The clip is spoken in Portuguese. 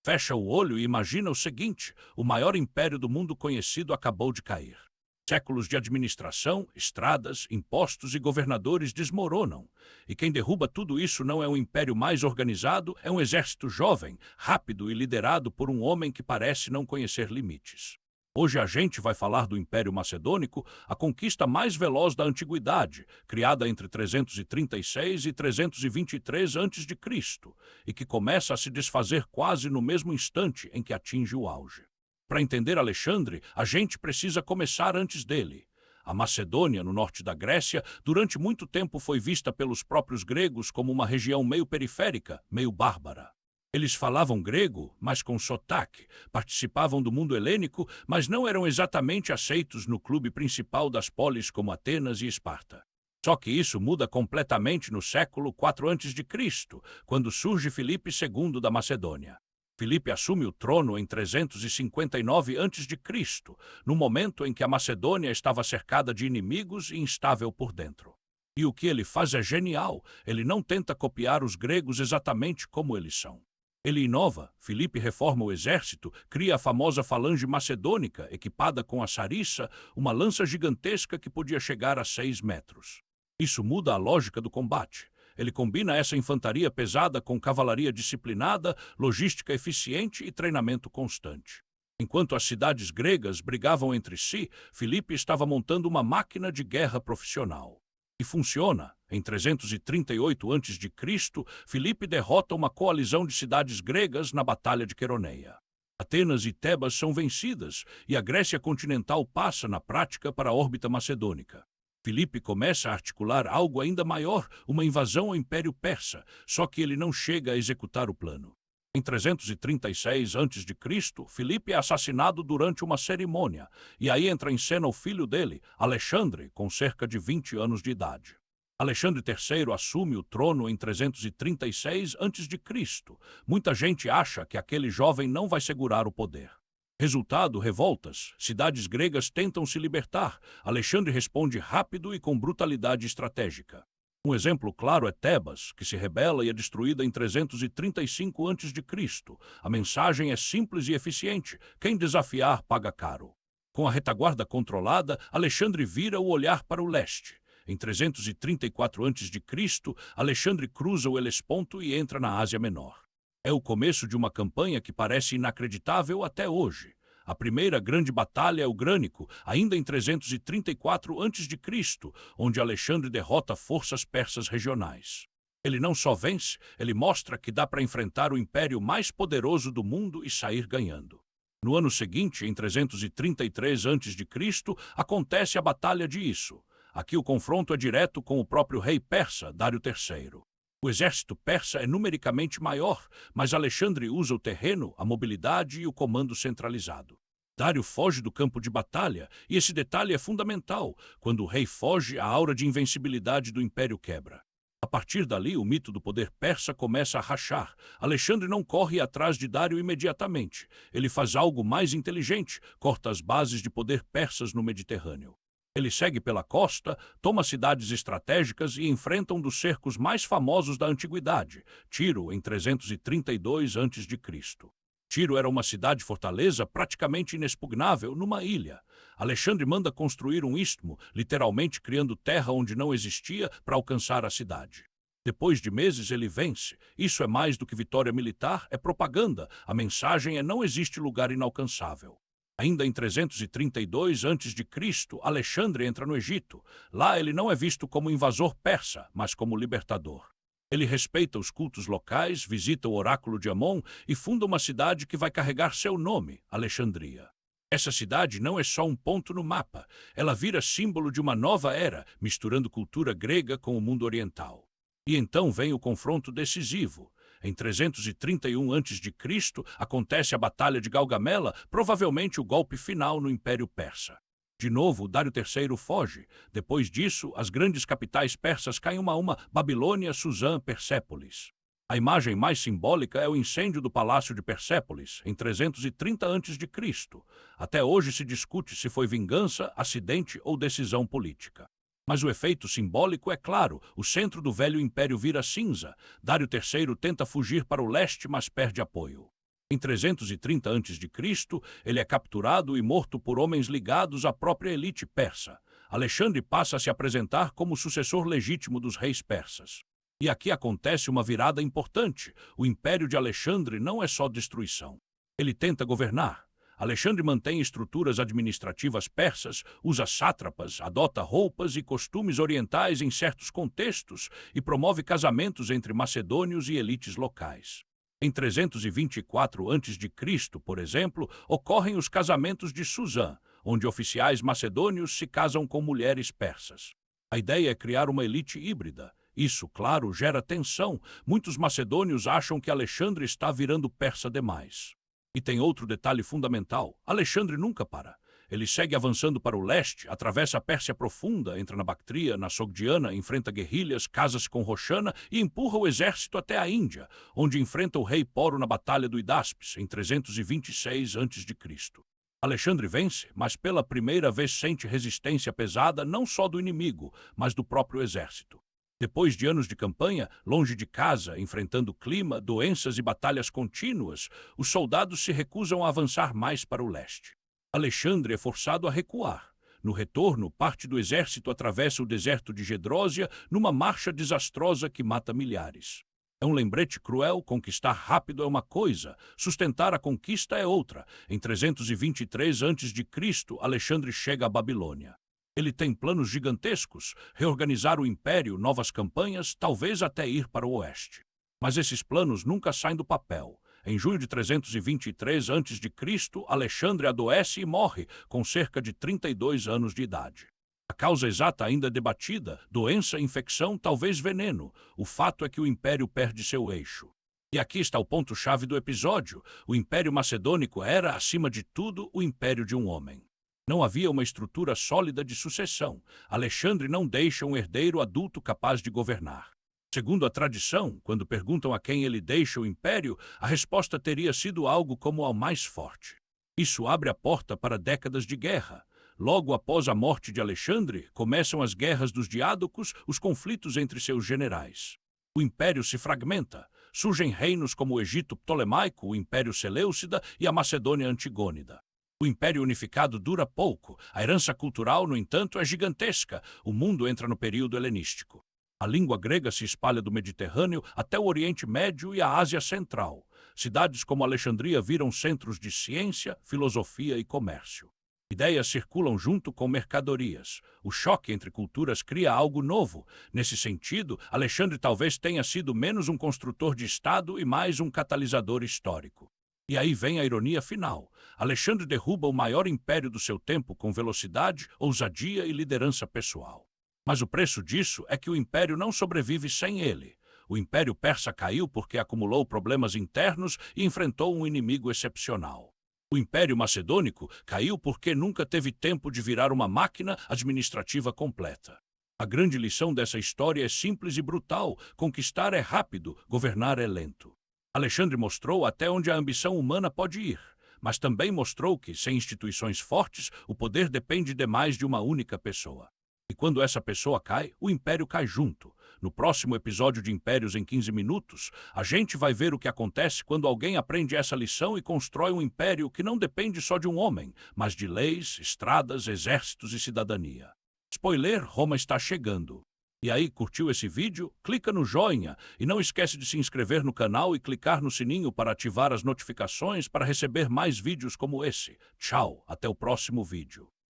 Fecha o olho e imagina o seguinte: o maior império do mundo conhecido acabou de cair. Séculos de administração, estradas, impostos e governadores desmoronam. E quem derruba tudo isso não é um império mais organizado, é um exército jovem, rápido e liderado por um homem que parece não conhecer limites. Hoje a gente vai falar do Império Macedônico, a conquista mais veloz da antiguidade, criada entre 336 e 323 a.C., e que começa a se desfazer quase no mesmo instante em que atinge o auge. Para entender Alexandre, a gente precisa começar antes dele. A Macedônia, no norte da Grécia, durante muito tempo foi vista pelos próprios gregos como uma região meio periférica, meio bárbara. Eles falavam grego, mas com sotaque, participavam do mundo helênico, mas não eram exatamente aceitos no clube principal das polis como Atenas e Esparta. Só que isso muda completamente no século IV a.C., quando surge Filipe II da Macedônia. Filipe assume o trono em 359 a.C., no momento em que a Macedônia estava cercada de inimigos e instável por dentro. E o que ele faz é genial, ele não tenta copiar os gregos exatamente como eles são. Ele inova, Filipe reforma o exército, cria a famosa falange macedônica, equipada com a sarissa, uma lança gigantesca que podia chegar a 6 metros. Isso muda a lógica do combate. Ele combina essa infantaria pesada com cavalaria disciplinada, logística eficiente e treinamento constante. Enquanto as cidades gregas brigavam entre si, Filipe estava montando uma máquina de guerra profissional. E funciona. Em 338 a.C., Filipe derrota uma coalizão de cidades gregas na Batalha de Queroneia. Atenas e Tebas são vencidas e a Grécia continental passa, na prática, para a órbita macedônica. Filipe começa a articular algo ainda maior, uma invasão ao Império Persa, só que ele não chega a executar o plano. Em 336 a.C., Filipe é assassinado durante uma cerimônia, e aí entra em cena o filho dele, Alexandre, com cerca de 20 anos de idade. Alexandre III assume o trono em 336 a.C. Muita gente acha que aquele jovem não vai segurar o poder. Resultado, revoltas. Cidades gregas tentam se libertar. Alexandre responde rápido e com brutalidade estratégica. Um exemplo claro é Tebas, que se rebela e é destruída em 335 a.C. A mensagem é simples e eficiente: quem desafiar paga caro. Com a retaguarda controlada, Alexandre vira o olhar para o leste. Em 334 a.C., Alexandre cruza o Helesponto e entra na Ásia Menor. É o começo de uma campanha que parece inacreditável até hoje. A primeira grande batalha é o Grânico, ainda em 334 a.C., onde Alexandre derrota forças persas regionais. Ele não só vence, ele mostra que dá para enfrentar o império mais poderoso do mundo e sair ganhando. No ano seguinte, em 333 a.C., acontece a Batalha de Isso. Aqui o confronto é direto com o próprio rei persa, Dário III. O exército persa é numericamente maior, mas Alexandre usa o terreno, a mobilidade e o comando centralizado. Dário foge do campo de batalha, e esse detalhe é fundamental. Quando o rei foge, a aura de invencibilidade do império quebra. A partir dali, o mito do poder persa começa a rachar. Alexandre não corre atrás de Dário imediatamente. Ele faz algo mais inteligente, corta as bases de poder persas no Mediterrâneo. Ele segue pela costa, toma cidades estratégicas e enfrenta um dos cercos mais famosos da antiguidade, Tiro, em 332 a.C. Tiro era uma cidade-fortaleza praticamente inexpugnável numa ilha. Alexandre manda construir um istmo, literalmente criando terra onde não existia para alcançar a cidade. Depois de meses ele vence. Isso é mais do que vitória militar, é propaganda. A mensagem é: não existe lugar inalcançável. Ainda em 332 a.C., Alexandre entra no Egito. Lá ele não é visto como invasor persa, mas como libertador. Ele respeita os cultos locais, visita o oráculo de Amon e funda uma cidade que vai carregar seu nome, Alexandria. Essa cidade não é só um ponto no mapa, ela vira símbolo de uma nova era, misturando cultura grega com o mundo oriental. E então vem o confronto decisivo. Em 331 a.C., acontece a Batalha de Gaugamela, provavelmente o golpe final no Império Persa. De novo, Dário III foge. Depois disso, as grandes capitais persas caem uma a uma: Babilônia, Suzã, Persépolis. A imagem mais simbólica é o incêndio do Palácio de Persépolis, em 330 a.C. Até hoje se discute se foi vingança, acidente ou decisão política. Mas o efeito simbólico é claro: o centro do velho império vira cinza. Dário III tenta fugir para o leste, mas perde apoio. Em 330 a.C., ele é capturado e morto por homens ligados à própria elite persa. Alexandre passa a se apresentar como sucessor legítimo dos reis persas. E aqui acontece uma virada importante. O Império de Alexandre não é só destruição. Ele tenta governar. Alexandre mantém estruturas administrativas persas, usa sátrapas, adota roupas e costumes orientais em certos contextos e promove casamentos entre macedônios e elites locais. Em 324 a.C., por exemplo, ocorrem os casamentos de Suzã, onde oficiais macedônios se casam com mulheres persas. A ideia é criar uma elite híbrida. Isso, claro, gera tensão. Muitos macedônios acham que Alexandre está virando persa demais. E tem outro detalhe fundamental. Alexandre nunca para. Ele segue avançando para o leste, atravessa a Pérsia profunda, entra na Bactria, na Sogdiana, enfrenta guerrilhas, casa-se com Roxana e empurra o exército até a Índia, onde enfrenta o rei Poro na Batalha do Hidáspes, em 326 a.C. Alexandre vence, mas pela primeira vez sente resistência pesada não só do inimigo, mas do próprio exército. Depois de anos de campanha, longe de casa, enfrentando clima, doenças e batalhas contínuas, os soldados se recusam a avançar mais para o leste. Alexandre é forçado a recuar. No retorno, parte do exército atravessa o deserto de Gedrósia numa marcha desastrosa que mata milhares. É um lembrete cruel. Conquistar rápido é uma coisa, sustentar a conquista é outra. Em 323 a.C., Alexandre chega à Babilônia. Ele tem planos gigantescos, reorganizar o império, novas campanhas, talvez até ir para o oeste. Mas esses planos nunca saem do papel. Em junho de 323 a.C., Alexandre adoece e morre, com cerca de 32 anos de idade. A causa exata ainda é debatida, doença, infecção, talvez veneno. O fato é que o império perde seu eixo. E aqui está o ponto-chave do episódio. O Império Macedônico era, acima de tudo, o império de um homem. Não havia uma estrutura sólida de sucessão. Alexandre não deixa um herdeiro adulto capaz de governar. Segundo a tradição, quando perguntam a quem ele deixa o império, a resposta teria sido algo como ao mais forte. Isso abre a porta para décadas de guerra. Logo após a morte de Alexandre, começam as guerras dos diádocos, os conflitos entre seus generais. O império se fragmenta. Surgem reinos como o Egito Ptolemaico, o Império Seleucida e a Macedônia Antigônida. O Império Unificado dura pouco. A herança cultural, no entanto, é gigantesca. O mundo entra no período helenístico. A língua grega se espalha do Mediterrâneo até o Oriente Médio e a Ásia Central. Cidades como Alexandria viram centros de ciência, filosofia e comércio. Ideias circulam junto com mercadorias. O choque entre culturas cria algo novo. Nesse sentido, Alexandre talvez tenha sido menos um construtor de Estado e mais um catalisador histórico. E aí vem a ironia final. Alexandre derruba o maior império do seu tempo com velocidade, ousadia e liderança pessoal. Mas o preço disso é que o império não sobrevive sem ele. O Império Persa caiu porque acumulou problemas internos e enfrentou um inimigo excepcional. O Império Macedônico caiu porque nunca teve tempo de virar uma máquina administrativa completa. A grande lição dessa história é simples e brutal. Conquistar é rápido, governar é lento. Alexandre mostrou até onde a ambição humana pode ir, mas também mostrou que, sem instituições fortes, o poder depende demais de uma única pessoa. E quando essa pessoa cai, o império cai junto. No próximo episódio de Impérios em 15 Minutos, a gente vai ver o que acontece quando alguém aprende essa lição e constrói um império que não depende só de um homem, mas de leis, estradas, exércitos e cidadania. Spoiler, Roma está chegando. E aí, curtiu esse vídeo? Clica no joinha e não esquece de se inscrever no canal e clicar no sininho para ativar as notificações para receber mais vídeos como esse. Tchau, até o próximo vídeo.